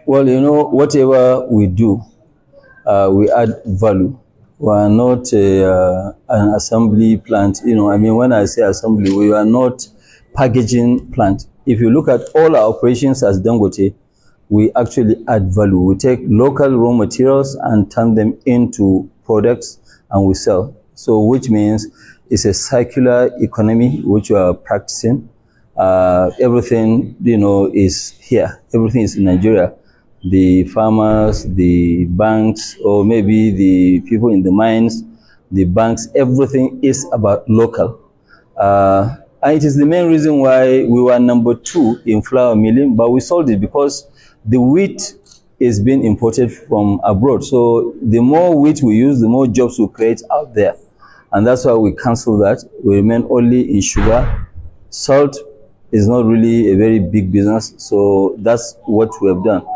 Well, whatever we do, we add value. We are not an assembly plant. I mean, when I say assembly, we are not packaging plant. If you look at all our operations as Dangote, we actually add value. We take local raw materials and turn them into products and we sell. So which means it's a circular economy which we are practicing. Everything, is here. Everything is in Nigeria. The farmers, the banks, or maybe the people in the mines, the banks, everything is about local. And it is the main reason why we were number 2 in flour milling, but we sold it because the wheat is being imported from abroad. So the more wheat we use, the more jobs we create out there. And that's why we cancel that. We remain only in sugar. Salt is not really a very big business. So that's what we have done.